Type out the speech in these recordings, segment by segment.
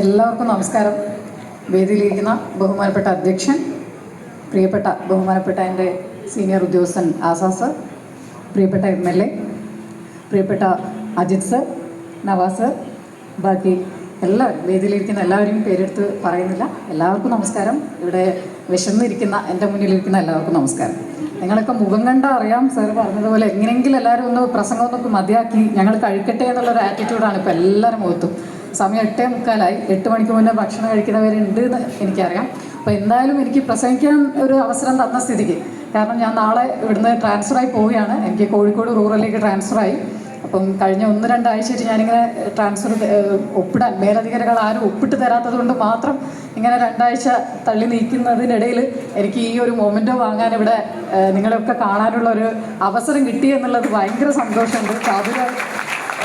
എല്ലാവർക്കും നമസ്കാരം. വേദിയിലിരിക്കുന്ന ബഹുമാനപ്പെട്ട അധ്യക്ഷൻ, പ്രിയപ്പെട്ട ബഹുമാനപ്പെട്ട എൻ്റെ സീനിയർ ഉദ്യോഗസ്ഥൻ ആസാസ്, പ്രിയപ്പെട്ട MLA, പ്രിയപ്പെട്ട അജിത് സർ, നവാസ്, ബാക്കി വേദിയിലിരിക്കുന്ന എല്ലാവരെയും പേരെടുത്ത് പറയുന്നില്ല. എല്ലാവർക്കും നമസ്കാരം. ഇവിടെ വിശന്നിരിക്കുന്ന എൻ്റെ മുന്നിലിരിക്കുന്ന എല്ലാവർക്കും നമസ്കാരം. നിങ്ങളൊക്കെ മുഖം കണ്ടാൽ അറിയാം, സാർ പറഞ്ഞതുപോലെ എങ്ങനെയെങ്കിലും എല്ലാവരും ഒന്ന് പ്രസംഗമൊന്നൊക്കെ മതിയാക്കി ഞങ്ങൾ കഴിക്കട്ടെ എന്നുള്ളൊരു ആറ്റിറ്റ്യൂഡാണ് ഇപ്പോൾ എല്ലാവരും മുഖത്തും. സമയം 8:45, 8 മണിക്ക് മുന്നേ ഭക്ഷണം കഴിക്കുന്നവരുണ്ട് എന്ന് എനിക്കറിയാം. അപ്പോൾ എന്തായാലും എനിക്ക് പ്രസംഗിക്കാൻ ഒരു അവസരം തന്ന സ്ഥിതിക്ക്, കാരണം ഞാൻ നാളെ ഇവിടുന്ന് ട്രാൻസ്ഫറായി പോവുകയാണ്. എനിക്ക് കോഴിക്കോട് റൂറലിലേക്ക് ട്രാൻസ്ഫറായി. അപ്പം കഴിഞ്ഞ 1-2 ആഴ്ചയായിട്ട് ഞാനിങ്ങനെ ട്രാൻസ്ഫർ ഒപ്പിടാൻ മേലധികാരികൾ ആരും ഒപ്പിട്ട് തരാത്തത് കൊണ്ട് മാത്രം ഇങ്ങനെ 2 ആഴ്ച തള്ളി നീക്കുന്നതിനിടയിൽ എനിക്ക് ഈ ഒരു മൊമെൻറ്റോ വാങ്ങാൻ ഇവിടെ നിങ്ങളെയൊക്കെ കാണാനുള്ള ഒരു അവസരം കിട്ടി എന്നുള്ളത് ഭയങ്കര സന്തോഷമുണ്ട്. സാധുവായി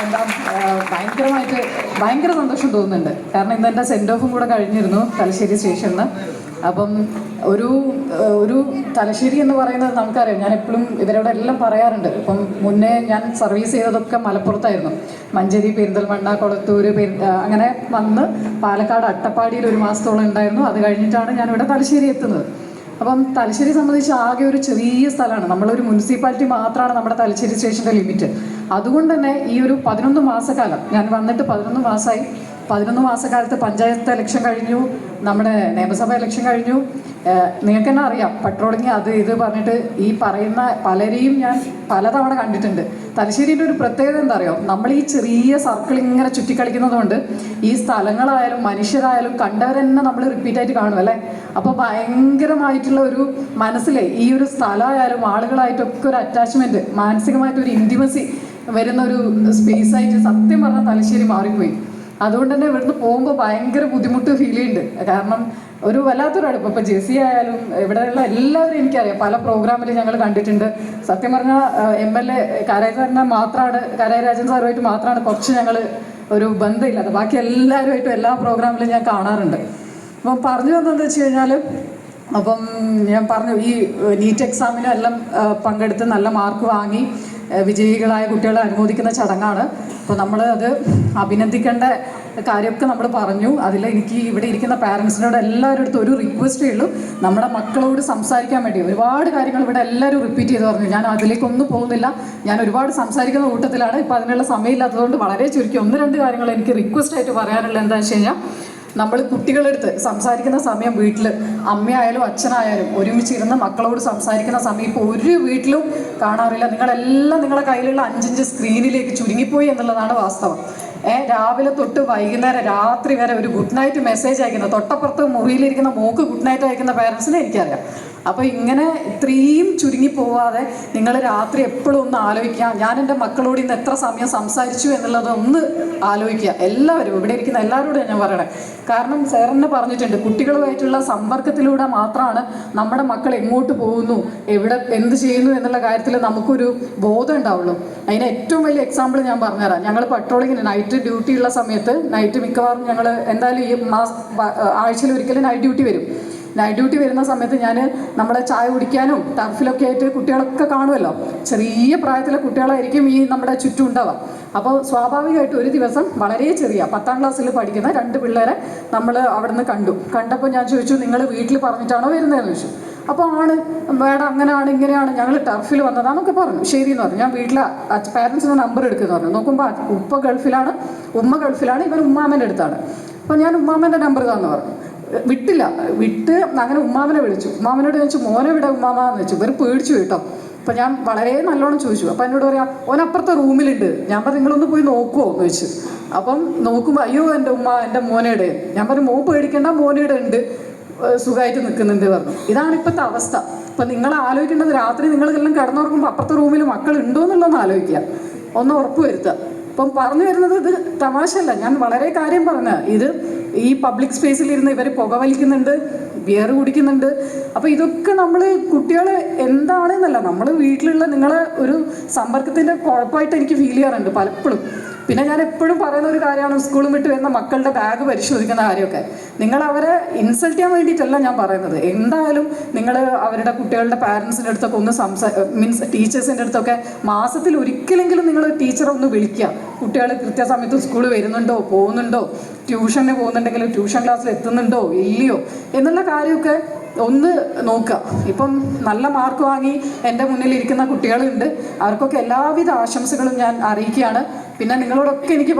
എന്താ ഭയങ്കര സന്തോഷം തോന്നുന്നുണ്ട്. കാരണം ഇന്ന് എൻ്റെ സെൻഡ് ഓഫും കൂടെ കഴിഞ്ഞിരുന്നു തലശ്ശേരി സ്റ്റേഷനിൽ. അപ്പം ഒരു തലശ്ശേരി എന്ന് പറയുന്നത് നമുക്കറിയാം. ഞാൻ എപ്പോഴും ഇവരോട് എല്ലാം പറയാറുണ്ട്. ഇപ്പം മുന്നേ ഞാൻ സർവീസ് ചെയ്തതൊക്കെ മലപ്പുറത്തായിരുന്നു. മഞ്ചേരി, പെരിന്തൽമണ്ണ, കൊളത്തൂർ, അങ്ങനെ വന്ന് പാലക്കാട് അട്ടപ്പാടിയിൽ 1 മാസത്തോളം ഉണ്ടായിരുന്നു. അത് കഴിഞ്ഞിട്ടാണ് ഞാനിവിടെ തലശ്ശേരി എത്തുന്നത്. അപ്പം തലശ്ശേരി സംബന്ധിച്ച് ആകെ ഒരു ചെറിയ സ്ഥലമാണ്. നമ്മളൊരു മുനിസിപ്പാലിറ്റി മാത്രമാണ് നമ്മുടെ തലശ്ശേരി സ്റ്റേഷൻ്റെ ലിമിറ്റ്. അതുകൊണ്ട് തന്നെ ഈ ഒരു 11 മാസക്കാലം ഞാൻ വന്നിട്ട് 11 മാസമായി. 11 മാസക്കാലത്ത് പഞ്ചായത്ത് ഇലക്ഷൻ കഴിഞ്ഞു, നമ്മുടെ നിയമസഭ ഇലക്ഷൻ കഴിഞ്ഞു. നിങ്ങൾക്ക് തന്നെ അറിയാം, പട്രോളിങ് അത് ഇത് പറഞ്ഞിട്ട് ഈ പറയുന്ന പലരെയും ഞാൻ പലതവണ കണ്ടിട്ടുണ്ട്. തലശ്ശേരിയുടെ ഒരു പ്രത്യേകത എന്താ അറിയോ, നമ്മൾ ഈ ചെറിയ സർക്കിൾ ഇങ്ങനെ ചുറ്റിക്കളിക്കുന്നത് കൊണ്ട് ഈ സ്ഥലങ്ങളായാലും മനുഷ്യരായാലും കണ്ടവരെന്നെ നമ്മൾ റിപ്പീറ്റായിട്ട് കാണും അല്ലേ. അപ്പോൾ ഭയങ്കരമായിട്ടുള്ള ഒരു മനസ്സിലെ ഈ ഒരു സ്ഥലമായാലും ആളുകളായിട്ടൊക്കെ ഒരു അറ്റാച്ച്മെൻറ്റ്, മാനസികമായിട്ടൊരു ഇൻറ്റിമസി വരുന്ന ഒരു സ്പേസായിട്ട് സത്യം പറഞ്ഞാൽ തലശ്ശേരി മാറിപ്പോയി. അതുകൊണ്ട് തന്നെ ഇവിടുന്ന് പോകുമ്പോൾ ഭയങ്കര ബുദ്ധിമുട്ട് ഫീൽ ചെയ്യുന്നുണ്ട്. കാരണം ഒരു വല്ലാത്തൊരു അടുപ്പം. ഇപ്പോൾ ജെസി ആയാലും ഇവിടെയുള്ള എല്ലാവരും എനിക്കറിയാം. പല പ്രോഗ്രാമിൽ ഞങ്ങൾ കണ്ടിട്ടുണ്ട്. സത്യം പറഞ്ഞാൽ MLA കരൈരാജൻ സാറുമായിട്ട് മാത്രമാണ് കുറച്ച് ഞങ്ങൾ ഒരു ബന്ധമില്ലാത്ത. ബാക്കി എല്ലാവരുമായിട്ടും എല്ലാ പ്രോഗ്രാമിലും ഞാൻ കാണാറുണ്ട്. അപ്പം പറഞ്ഞു വന്നതെന്ന് വെച്ച് കഴിഞ്ഞാൽ, അപ്പം ഞാൻ പറഞ്ഞു ഈ നീറ്റ് എക്സാമിനും എല്ലാം പങ്കെടുത്ത് നല്ല മാർക്ക് വാങ്ങി വിജയികളായ കുട്ടികളെ അനുമോദിക്കുന്ന ചടങ്ങാണ്. അപ്പോൾ നമ്മൾ അത് അഭിനന്ദിക്കേണ്ട കാര്യമൊക്കെ നമ്മൾ പറഞ്ഞു. അതിൽ എനിക്ക് ഇവിടെ ഇരിക്കുന്ന പാരൻസിനോട് എല്ലാവരുടെ അടുത്തും ഒരു റിക്വസ്റ്റേ ഉള്ളൂ, നമ്മുടെ മക്കളോട് സംസാരിക്കാൻ വേണ്ടി ഒരുപാട് കാര്യങ്ങൾ ഇവിടെ എല്ലാവരും റിപ്പീറ്റ് ചെയ്ത് പറഞ്ഞു. ഞാൻ അതിലേക്കൊന്നും പോകുന്നില്ല. ഞാൻ ഒരുപാട് സംസാരിക്കുന്ന കൂട്ടത്തിലാണ്. ഇപ്പോൾ അതിനുള്ള സമയമില്ലാത്തതുകൊണ്ട് വളരെ ചുരുക്കി 1-2 കാര്യങ്ങൾ എനിക്ക് റിക്വസ്റ്റായിട്ട് പറയാനുള്ളത് എന്താണെന്ന് വെച്ച് കഴിഞ്ഞാൽ, നമ്മൾ കുട്ടികളെടുത്ത് സംസാരിക്കുന്ന സമയം വീട്ടിൽ അമ്മയായാലും അച്ഛനായാലും ഒരുമിച്ചിരുന്ന് മക്കളോട് സംസാരിക്കുന്ന സമയം ഇപ്പോൾ ഒരു വീട്ടിലും കാണാറില്ല. നിങ്ങളെല്ലാം നിങ്ങളുടെ കയ്യിലുള്ള 5-5 സ്ക്രീനിലേക്ക് ചുരുങ്ങിപ്പോയി എന്നുള്ളതാണ് വാസ്തവം. രാവിലെ തൊട്ട് വൈകുന്നേരം രാത്രി വരെ ഒരു ഗുഡ് നൈറ്റ് മെസ്സേജ് അയക്കുന്ന, തൊട്ടപ്പുറത്ത് മുറിയിലിരിക്കുന്ന മോക്ക് ഗുഡ് നൈറ്റ് അയക്കുന്ന പേരൻസിനെ എനിക്കറിയാം. അപ്പോൾ ഇങ്ങനെ ഇത്രയും ചുരുങ്ങിപ്പോവാതെ നിങ്ങൾ രാത്രി എപ്പോഴും ഒന്ന് ആലോചിക്കുക. ഞാൻ എൻ്റെ മക്കളോട് ഇന്ന് എത്ര സമയം സംസാരിച്ചു എന്നുള്ളത് ഒന്ന് ആലോചിക്കുക. എല്ലാവരും ഇവിടെ ഇരിക്കുന്ന എല്ലാവരോടും ഞാൻ പറയണേ. കാരണം സാറിന് പറഞ്ഞിട്ടുണ്ട്, കുട്ടികളുമായിട്ടുള്ള സമ്പർക്കത്തിലൂടെ മാത്രമാണ് നമ്മുടെ മക്കൾ എങ്ങോട്ട് പോകുന്നു, എവിടെ എന്ത് ചെയ്യുന്നു എന്നുള്ള കാര്യത്തിൽ നമുക്കൊരു ബോധം ഉണ്ടാവുള്ളൂ. അതിന് ഏറ്റവും വലിയ എക്സാമ്പിൾ ഞാൻ പറഞ്ഞുതരാം. ഞങ്ങൾ പട്രോളിങ്ങിന് നൈറ്റ് ഡ്യൂട്ടി ഉള്ള സമയത്ത്, നൈറ്റ് മിക്കവാറും ഞങ്ങൾ എന്തായാലും ഈ ആഴ്ചയിൽ ഒരിക്കലും നൈറ്റ് ഡ്യൂട്ടി വരും. നൈറ്റ് ഡ്യൂട്ടി വരുന്ന സമയത്ത് ഞാൻ നമ്മളെ ചായ കുടിക്കാനും ടർഫിലൊക്കെ ആയിട്ട് കുട്ടികളൊക്കെ കാണുമല്ലോ. ചെറിയ പ്രായത്തിലെ കുട്ടികളായിരിക്കും ഈ നമ്മുടെ ചുറ്റും ഉണ്ടാവുക. അപ്പോൾ സ്വാഭാവികമായിട്ട് ഒരു ദിവസം വളരെ ചെറിയ 10ാം ക്ലാസ്സിൽ പഠിക്കുന്ന 2 പിള്ളേരെ നമ്മൾ അവിടെ നിന്ന് കണ്ടപ്പോൾ ഞാൻ ചോദിച്ചു, നിങ്ങൾ വീട്ടിൽ പറഞ്ഞിട്ടാണോ വരുന്നതെന്ന് ചോദിച്ചു. അപ്പോൾ വേണം അങ്ങനെയാണ് ഇങ്ങനെയാണ് ഞങ്ങൾ ടർഫിൽ വന്നതാണെന്നൊക്കെ പറഞ്ഞു. ശരി എന്ന് പറഞ്ഞു. ഞാൻ വീട്ടിലെ പാരൻസിൻ്റെ നമ്പർ എടുക്കുമെന്ന് പറഞ്ഞു. നോക്കുമ്പോൾ ഉമ്മ ഗൾഫിലാണ്, ഇവൻ ഉമ്മാമ്മേൻ്റെ അടുത്താണ്. അപ്പോൾ ഞാൻ ഉമ്മാമ്മേൻ്റെ നമ്പർ താന്ന് പറഞ്ഞു. വിട്ട് അങ്ങനെ ഉമ്മാമനെ വിളിച്ചു. ഉമ്മാമനോട് ചോദിച്ചു, മോനെ ഇവിടെ ഉമ്മാമെന്ന് വെച്ചു. ഇവർ പേടിച്ചു കേട്ടോ. അപ്പോൾ ഞാൻ വളരെ നല്ലോണം ചോദിച്ചു. അപ്പോൾ എന്നോട് പറയാം, ഓനപ്പുറത്തെ റൂമിലുണ്ട്. ഞാൻ പറഞ്ഞു, നിങ്ങളൊന്ന് പോയി നോക്കുമോ എന്ന് ചോദിച്ചു. അപ്പം നോക്കുമ്പോൾ, അയ്യോ എൻ്റെ ഉമ്മ എൻ്റെ മോനയുടെ. ഞാൻ പറഞ്ഞു, മോൻ പേടിക്കേണ്ട, മോനയുടെ ഉണ്ട്, സുഖമായിട്ട് നിൽക്കുന്നുണ്ട് പറഞ്ഞു. ഇതാണ് ഇപ്പോഴത്തെ അവസ്ഥ. അപ്പം നിങ്ങൾ ആലോചിക്കേണ്ടത്, രാത്രി നിങ്ങളെല്ലാം കിടന്നുറങ്ങുമ്പോൾ അപ്പുറത്തെ റൂമിൽ മക്കളുണ്ടോ എന്നുള്ളതൊന്ന് ആലോചിക്കുക, ഒന്ന് ഉറപ്പ് വരുത്തുക. ഇപ്പം പറഞ്ഞു വരുന്നത് ഇത് തമാശയല്ല, ഞാൻ വളരെ കാര്യം പറഞ്ഞ. ഇത് ഈ പബ്ലിക് സ്പേസിലിരുന്ന് ഇവർ പുകവലിക്കുന്നുണ്ട്, ബിയർ കുടിക്കുന്നുണ്ട്. അപ്പോൾ ഇതൊക്കെ നമ്മൾ കുട്ടികളെ എന്താണെന്നല്ല, നമ്മൾ വീട്ടിലുള്ള നിങ്ങളെ ഒരു സമ്പർക്കത്തിൻ്റെ കുഴപ്പമായിട്ട് എനിക്ക് ഫീൽ ചെയ്യാറുണ്ട് പലപ്പോഴും. പിന്നെ ഞാൻ എപ്പോഴും പറയുന്ന ഒരു കാര്യമാണ്, സ്കൂളിൽ വിട്ട് വരുന്ന മക്കളുടെ ബാഗ് പരിശോധിക്കുന്ന കാര്യമൊക്കെ. നിങ്ങൾ അവരെ ഇൻസൾട്ട് ചെയ്യാൻ വേണ്ടിയിട്ടല്ല ഞാൻ പറയുന്നത്. എന്തായാലും നിങ്ങൾ അവരുടെ കുട്ടികളുടെ പാരൻസിൻ്റെ അടുത്തൊക്കെ ഒന്ന് മീൻസ് ടീച്ചേഴ്സിൻ്റെ അടുത്തൊക്കെ മാസത്തിൽ ഒരിക്കലെങ്കിലും നിങ്ങൾ ടീച്ചറെ ഒന്ന് വിളിക്കുക. കുട്ടികൾ കൃത്യസമയത്ത് സ്കൂളിൽ വരുന്നുണ്ടോ പോകുന്നുണ്ടോ ട്യൂഷന് പോകുന്നുണ്ടെങ്കിൽ ട്യൂഷൻ ക്ലാസ്സിൽ എത്തുന്നുണ്ടോ ഇല്ലയോ എന്നുള്ള കാര്യമൊക്കെ ഒന്ന് നോക്കുക. ഇപ്പം നല്ല മാർക്ക് വാങ്ങി എൻ്റെ മുന്നിലിരിക്കുന്ന കുട്ടികളുണ്ട്, അവർക്കൊക്കെ എല്ലാവിധ ആശംസകളും ഞാൻ അറിയിക്കുകയാണ്. പിന്നെ നിങ്ങളോടൊക്കെ എനിക്ക്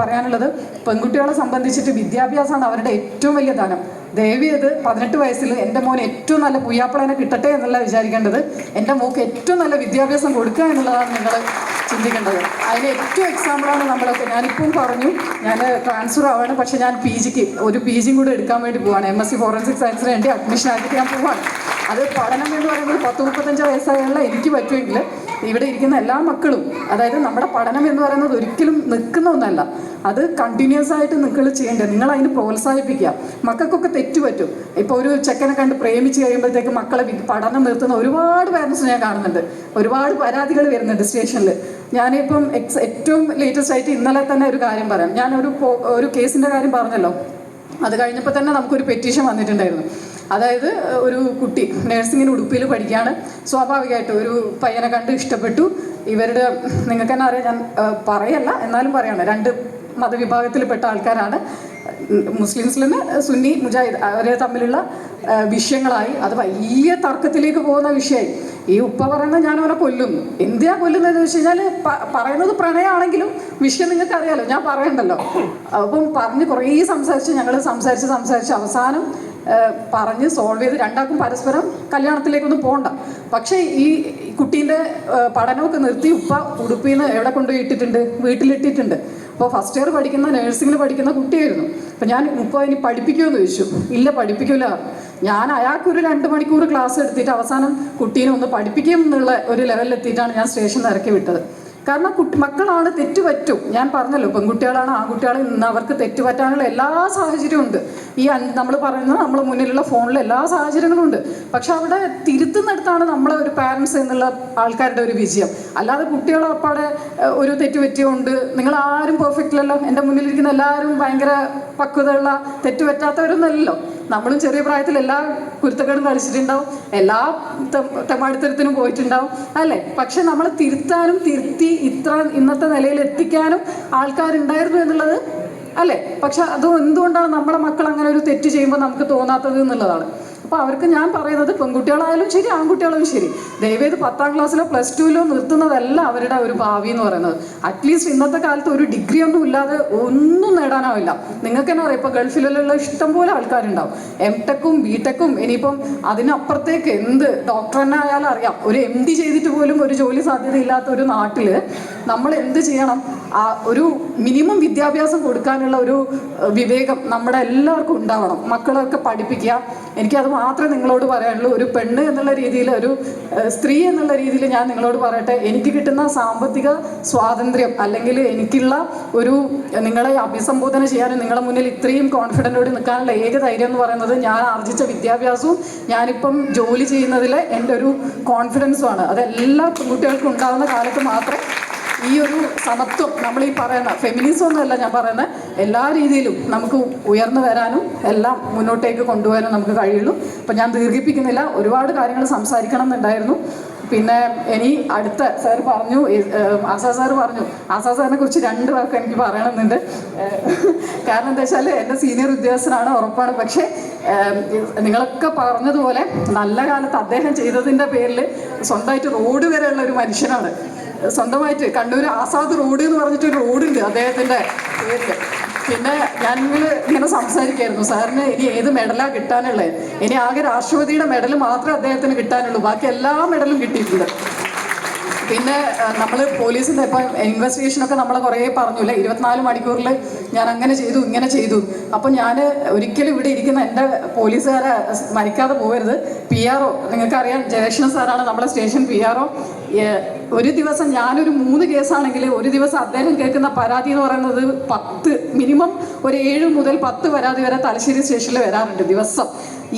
പറയാനുള്ളത് പെൺകുട്ടികളെ സംബന്ധിച്ചിട്ട് വിദ്യാഭ്യാസമാണ് അവരുടെ ഏറ്റവും വലിയ ധനം. ദയവേത് 18 വയസ്സിൽ എൻ്റെ മോന് ഏറ്റവും നല്ല പുയ്യാപ്പിളനെ കിട്ടട്ടെ എന്നല്ല വിചാരിക്കേണ്ടത്, എൻ്റെ മോക്ക് ഏറ്റവും നല്ല വിദ്യാഭ്യാസം കൊടുക്കുക എന്നുള്ളതാണ് നിങ്ങൾ ചിന്തിക്കേണ്ടത്. അതിന് ഏറ്റവും എക്സാമ്പിളാണ് നമ്മളൊക്കെ. ഞാനിപ്പം പറഞ്ഞു ഞാൻ ട്രാൻസ്ഫർ ആവാണ്, പക്ഷേ ഞാൻ ഒരു പി ജിയും കൂടെ എടുക്കാൻ വേണ്ടി പോവാണ്. MSc ഫോറൻസിക് സയൻസിന് വേണ്ടി അഡ്മിഷൻ ആക്കിയിട്ട് ഞാൻ പോവാണ്. അത് പഠനം എന്ന് പറയുന്നത് 10-35 വയസ്സായുള്ള എനിക്ക് പറ്റുമെങ്കിൽ ഇവിടെ ഇരിക്കുന്ന എല്ലാ മക്കളും, അതായത് നമ്മുടെ പഠനം എന്ന് പറയുന്നത് ഒരിക്കലും നിൽക്കുന്ന ഒന്നല്ല, അത് കണ്ടിന്യൂസ് ആയിട്ട് നിങ്ങൾ ചെയ്യേണ്ടത്. നിങ്ങൾ അതിന് പ്രോത്സാഹിപ്പിക്കുക. മക്കൾക്കൊക്കെ തെറ്റ് പറ്റും. ഇപ്പോൾ ഒരു ചെക്കനെ കണ്ട് പ്രേമിച്ച് കഴിയുമ്പോഴത്തേക്ക് മക്കളെ പഠനം നിർത്തുന്ന ഒരുപാട് പാരൻസ് ഞാൻ കാണുന്നുണ്ട്. ഒരുപാട് പരാതികൾ വരുന്നുണ്ട് സ്റ്റേഷനിൽ. ഞാനിപ്പം ഏറ്റവും ലേറ്റസ്റ്റ് ആയിട്ട് ഇന്നലെ തന്നെ ഒരു കാര്യം പറയാം. ഒരു കേസിൻ്റെ കാര്യം പറഞ്ഞല്ലോ, അത് കഴിഞ്ഞപ്പോൾ തന്നെ നമുക്കൊരു പെറ്റീഷൻ വന്നിട്ടുണ്ടായിരുന്നു. അതായത് ഒരു കുട്ടി നഴ്സിങ്ങിന് ഉടുപ്പിൽ പഠിക്കുകയാണ്. സ്വാഭാവികമായിട്ട് ഒരു പയ്യനെ കണ്ട് ഇഷ്ടപ്പെട്ടു. നിങ്ങൾക്ക് തന്നെ അറിയാം, ഞാൻ പറയല്ല എന്നാലും പറയാണ്, 2 മതവിഭാഗത്തിൽപ്പെട്ട ആൾക്കാരാണ്. മുസ്ലിംസിൽ നിന്ന് സുന്നി മുജാഹിദ് അവരെ തമ്മിലുള്ള വിഷയങ്ങളായി. അത് വലിയ തർക്കത്തിലേക്ക് പോകുന്ന വിഷയമായി. ഈ ഉപ്പ പറയുന്നത് ഞാൻ അവനെ കൊല്ലുന്നു. എന്തിനാ കൊല്ലുന്നതെന്ന് വെച്ച് കഴിഞ്ഞാൽ പറയുന്നത് പ്രണയമാണെങ്കിലും വിഷയം നിങ്ങൾക്ക് അറിയാലോ, ഞാൻ പറയണ്ടല്ലോ. അപ്പം പറഞ്ഞ് കുറേ ഞങ്ങൾ സംസാരിച്ച് അവസാനം പറഞ്ഞ് സോൾവ് ചെയ്ത് രണ്ടാൾക്കും പരസ്പരം കല്യാണത്തിലേക്കൊന്നും പോകണ്ട. പക്ഷേ ഈ കുട്ടീൻ്റെ പഠനമൊക്കെ നിർത്തി ഉപ്പ ഉടുപ്പിൽ നിന്ന് എവിടെ കൊണ്ടുപോയി ഇട്ടിട്ടുണ്ട്? വീട്ടിലിട്ടിട്ടുണ്ട്. അപ്പോൾ ഫസ്റ്റ് ഇയർ പഠിക്കുന്ന നഴ്സിങ്ങിന് പഠിക്കുന്ന കുട്ടിയായിരുന്നു. അപ്പോൾ ഞാൻ ഉപ്പ ഇനി പഠിപ്പിക്കുമെന്ന് ചോദിച്ചു. ഇല്ല, പഠിപ്പിക്കില്ല. ഞാൻ അയാൾക്കൊരു 2 മണിക്കൂർ ക്ലാസ് എടുത്തിട്ട് അവസാനം കുട്ടീനെ ഒന്ന് പഠിപ്പിക്കും എന്നുള്ള ഒരു ലെവലിലെത്തിയിട്ടാണ് ഞാൻ സ്റ്റേഷനിൽ ഇറക്കി വിട്ടത്. കാരണം മക്കളാണ്, തെറ്റ് പറ്റും. ഞാൻ പറഞ്ഞല്ലോ, പെൺകുട്ടികളാണ് ആൺകുട്ടികളെ ഇന്ന് അവർക്ക് തെറ്റ് പറ്റാനുള്ള എല്ലാ സാഹചര്യവും ഉണ്ട്. ഈ നമ്മൾ പറയുന്നത് നമ്മൾ മുന്നിലുള്ള ഫോണിൽ എല്ലാ സാഹചര്യങ്ങളും ഉണ്ട്. പക്ഷെ അവിടെ തിരുത്തുന്നിടത്താണ് നമ്മളെ ഒരു പാരൻസ് എന്നുള്ള ആൾക്കാരുടെ ഒരു വിജയം. അല്ലാതെ കുട്ടികളെ അപ്പാടെ ഒരു തെറ്റ് പറ്റിയുകൊണ്ട് നിങ്ങൾ ആരും പെർഫെക്റ്റിലല്ലോ. എൻ്റെ മുന്നിലിരിക്കുന്ന എല്ലാവരും ഭയങ്കര പക്വതയുള്ള തെറ്റ് പറ്റാത്തവരൊന്നുമല്ലല്ലോ. നമ്മളും ചെറിയ പ്രായത്തിൽ എല്ലാ കുരുത്തക്കേടും കളിച്ചിട്ടുണ്ടാവും, എല്ലാ തെമ്മാടിത്തരത്തിനും പോയിട്ടുണ്ടാവും അല്ലേ. പക്ഷെ നമ്മൾ തിരുത്താനും തിരുത്തി ഇന്നത്തെ നിലയിൽ എത്തിക്കാനും ആൾക്കാരുണ്ടായിരുന്നു എന്നുള്ളത് അല്ലേ. പക്ഷെ അത് എന്തുകൊണ്ടാണ് നമ്മളെ മക്കൾ അങ്ങനെ ഒരു തെറ്റ് ചെയ്യുമ്പോൾ നമുക്ക് തോന്നാത്തത് എന്നുള്ളതാണ്. അപ്പോൾ അവർക്ക് ഞാൻ പറയുന്നത്, പെൺകുട്ടികളായാലും ശരി ആൺകുട്ടികളും ശരി, ദയവേത് 10ാം ക്ലാസ്സിലോ +2ലോ നിർത്തുന്നതല്ല അവരുടെ ഒരു ഭാവി എന്ന് പറയുന്നത്. അറ്റ്ലീസ്റ്റ് ഇന്നത്തെ കാലത്ത് ഒരു ഡിഗ്രി ഒന്നും ഇല്ലാതെ ഒന്നും നേടാനാവില്ല. നിങ്ങൾക്ക് തന്നെ അറിയാം, ഇപ്പോൾ ഗൾഫിലുള്ള ഇഷ്ടംപോലെ ആൾക്കാരുണ്ടാവും. MTechഉം BTechഉം ഇനിയിപ്പം അതിനപ്പുറത്തേക്ക് ഡോക്ടർ തന്നെ ആയാലും അറിയാം. ഒരു MD ചെയ്തിട്ട് പോലും ഒരു ജോലി സാധ്യതയില്ലാത്ത ഒരു നാട്ടിൽ നമ്മൾ എന്ത് ചെയ്യണം? ഒരു മിനിമം വിദ്യാഭ്യാസം കൊടുക്കാനുള്ള ഒരു വിവേകം നമ്മുടെ എല്ലാവർക്കും ഉണ്ടാവണം. മക്കളൊക്കെ പഠിപ്പിക്കുക. എനിക്കത് മാത്രമേ നിങ്ങളോട് പറയാനുള്ളൂ. ഒരു പെണ്ണ് എന്നുള്ള രീതിയിൽ, ഒരു സ്ത്രീ എന്നുള്ള രീതിയിൽ ഞാൻ നിങ്ങളോട് പറയട്ടെ, എനിക്ക് കിട്ടുന്ന സാമ്പത്തിക സ്വാതന്ത്ര്യം അല്ലെങ്കിൽ എനിക്കുള്ള ഒരു നിങ്ങളെ അഭിസംബോധന ചെയ്യാനും നിങ്ങളുടെ മുന്നിൽ ഇത്രയും കോൺഫിഡൻറ്റോടെ നിൽക്കാനുള്ള ഏക ധൈര്യം എന്ന് പറയുന്നത് ഞാൻ ആർജിച്ച വിദ്യാഭ്യാസവും ഞാനിപ്പം ജോലി ചെയ്യുന്നതിലെ എൻ്റെ ഒരു കോൺഫിഡൻസുമാണ്. അത് എല്ലാ പെൺകുട്ടികൾക്കും ഉണ്ടാകുന്ന കാലത്ത് മാത്രമേ ഈ ഒരു സമത്വം, നമ്മൾ ഈ പറയുന്ന ഫെമിനിസം ഒന്നുമല്ല ഞാൻ പറയുന്നത്, എല്ലാ രീതിയിലും നമുക്ക് ഉയർന്നു വരാനും എല്ലാം മുന്നോട്ടേക്ക് കൊണ്ടുപോകാനും നമുക്ക് കഴിയുള്ളൂ. അപ്പം ഞാൻ ദീർഘിപ്പിക്കുന്നില്ല, ഒരുപാട് കാര്യങ്ങൾ സംസാരിക്കണം എന്നുണ്ടായിരുന്നു. പിന്നെ ഇനി അടുത്ത സാർ പറഞ്ഞു, ആസാ സാറിനെ കുറിച്ച് 2 വാക്ക് എനിക്ക് പറയണമെന്നുണ്ട്. കാരണം എന്താ വെച്ചാൽ എൻ്റെ സീനിയർ ഉദ്യോഗസ്ഥനാണ്, ഉറപ്പാണ്. പക്ഷേ നിങ്ങളൊക്കെ പറഞ്ഞതുപോലെ നല്ല കാലത്ത് അദ്ദേഹം ചെയ്തതിൻ്റെ പേരിൽ സ്വന്തമായിട്ട് റോഡ് വരെയുള്ള ഒരു മനുഷ്യനാണ്. സ്വന്തമായിട്ട് കണ്ണൂർ ആസാദ് റോഡ് എന്ന് പറഞ്ഞിട്ടൊരു റോഡുണ്ട് അദ്ദേഹത്തിൻ്റെ പേരിൽ. പിന്നെ ഇങ്ങനെ സംസാരിക്കായിരുന്നു, സാറിന് ഇനി ഏത് മെഡലാണ് കിട്ടാനുള്ളത്? ഇനി ആകെ രാഷ്ട്രപതിയുടെ മെഡൽ മാത്രമേ അദ്ദേഹത്തിന് കിട്ടാനുള്ളൂ, ബാക്കി എല്ലാ മെഡലും കിട്ടിയിട്ടുണ്ട്. പിന്നെ നമ്മൾ പോലീസിൻ്റെ ഇപ്പം ഇൻവെസ്റ്റിഗേഷനൊക്കെ നമ്മൾ കുറേ പറഞ്ഞില്ലേ, 24 മണിക്കൂറിൽ ഞാൻ അങ്ങനെ ചെയ്തു ഇങ്ങനെ ചെയ്തു. അപ്പോൾ ഞാൻ ഒരിക്കലും ഇവിടെ ഇരിക്കുന്ന എൻ്റെ പോലീസുകാരെ മരിക്കാതെ പോകരുത്. PRO നിങ്ങൾക്കറിയാം, ജയകൃഷ്ണൻ സാറാണ് നമ്മുടെ സ്റ്റേഷൻ PRO. ഒരു ദിവസം ഞാനൊരു 3 കേസാണെങ്കിൽ ഒരു ദിവസം അദ്ദേഹം കേൾക്കുന്ന പരാതി എന്ന് പറയുന്നത് 10, മിനിമം ഒരു 7 മുതൽ 10 പരാതി വരെ തലശ്ശേരി സ്റ്റേഷനിൽ വരാറുണ്ട് ദിവസം.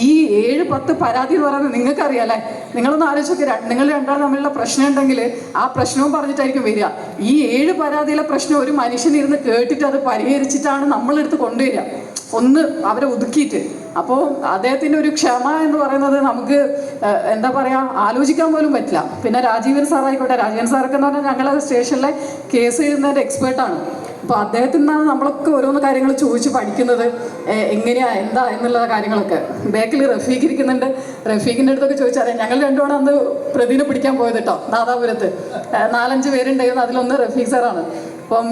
ഈ 7-10 പരാതി എന്ന് പറയുന്നത് നിങ്ങൾക്കറിയാലേ. നിങ്ങളൊന്ന് ആലോചിച്ച് നോക്കി, നിങ്ങൾ രണ്ടാളും തമ്മിലുള്ള പ്രശ്നം ഉണ്ടെങ്കിൽ ആ പ്രശ്നവും പറഞ്ഞിട്ടായിരിക്കും വരിക. ഈ 7 പരാതിയിലെ പ്രശ്നം ഒരു മനുഷ്യനിരുന്ന് കേട്ടിട്ട് അത് പരിഹരിച്ചിട്ടാണ് നമ്മളെടുത്ത് കൊണ്ടുവരിക, ഒന്ന് അവരെ ഒതുക്കിയിട്ട്. അപ്പോൾ അദ്ദേഹത്തിൻ്റെ ഒരു ക്ഷമ എന്ന് പറയുന്നത് നമുക്ക് എന്താ പറയുക, ആലോചിക്കാൻ പോലും പറ്റില്ല. പിന്നെ രാജീവൻ സാറായിക്കോട്ടെ, രാജീവൻ സാറൊക്കെ എന്ന് പറഞ്ഞാൽ ഞങ്ങളെ സ്റ്റേഷനിലെ കേസ് എഴുതുന്നതിൻ്റെ എക്സ്പേർട്ടാണ്. അപ്പോൾ അദ്ദേഹത്തിൽ നിന്നാണ് നമ്മളൊക്കെ ഓരോന്ന് കാര്യങ്ങൾ ചോദിച്ച് പഠിക്കുന്നത്, എങ്ങനെയാ എന്താ എന്നുള്ള കാര്യങ്ങളൊക്കെ. ബാക്കിൽ റഫീഖ് ഇരിക്കുന്നുണ്ട്. റഫീഖിൻ്റെ അടുത്തൊക്കെ ചോദിച്ചറിയാം. ഞങ്ങൾ രണ്ടുമാണ് അന്ന് പ്രതിനെ പിടിക്കാൻ പോയത് കേട്ടോ, നാദാപുരത്ത്. 4-5 പേരുണ്ടായിരുന്നു, അതിലൊന്ന് റഫീഖ് സാറാണ്. അപ്പം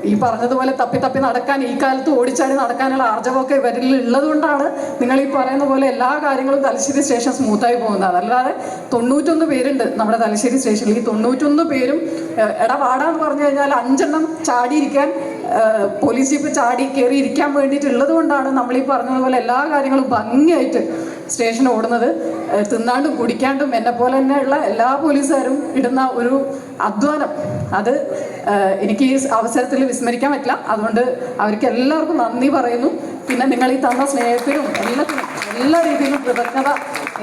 ഈ പറഞ്ഞതുപോലെ തപ്പി തപ്പി നടക്കാൻ, ഈ കാലത്ത് ഓടിച്ചാടി നടക്കാനുള്ള ആർജവമൊക്കെ ഇവരിൽ ഉള്ളത് കൊണ്ടാണ് നിങ്ങൾ ഈ പറയുന്ന പോലെ എല്ലാ കാര്യങ്ങളും തലശ്ശേരി സ്റ്റേഷൻ സ്മൂത്തായി പോകുന്നത്. അതല്ലാതെ 91 പേരുണ്ട് നമ്മുടെ തലശ്ശേരി സ്റ്റേഷനിൽ. ഈ 91 പേരും വാടാന്ന് പറഞ്ഞു കഴിഞ്ഞാൽ 5 എണ്ണം ചാടിയിരിക്കാൻ, പോലീസ് ജീപ്പ് ചാടി കയറി ഇരിക്കാൻ വേണ്ടിയിട്ടുള്ളത് കൊണ്ടാണ് നമ്മൾ ഈ പറഞ്ഞതുപോലെ എല്ലാ കാര്യങ്ങളും ഭംഗിയായിട്ട് സ്റ്റേഷൻ ഓടുന്നത്. തിന്നാണ്ടും കുടിക്കാണ്ടും എന്നെ പോലെ തന്നെയുള്ള എല്ലാ പോലീസുകാരും ഇടുന്ന ഒരു അധ്വാനം, അത് എനിക്ക് ഈ അവസരത്തിൽ വിസ്മരിക്കാൻ പറ്റില്ല. അതുകൊണ്ട് അവർക്ക് എല്ലാവർക്കും നന്ദി പറയുന്നു. പിന്നെ നിങ്ങൾ ഈ തന്ന സ്നേഹത്തിനും എല്ലാത്തിനും എല്ലാ രീതിയിലും കൃതജ്ഞത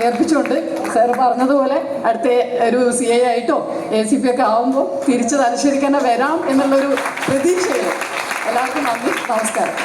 ഏർപ്പിച്ചുകൊണ്ട് സാർ പറഞ്ഞതുപോലെ അടുത്ത ഒരു CI ആയിട്ടോ ACP ഒക്കെ ആവുമ്പോൾ തിരിച്ച് തലശ്ശേരിക്ക് തന്നെ വരാം എന്നുള്ളൊരു പ്രതീക്ഷയിൽ എല്ലാവർക്കും നന്ദി, നമസ്കാരം.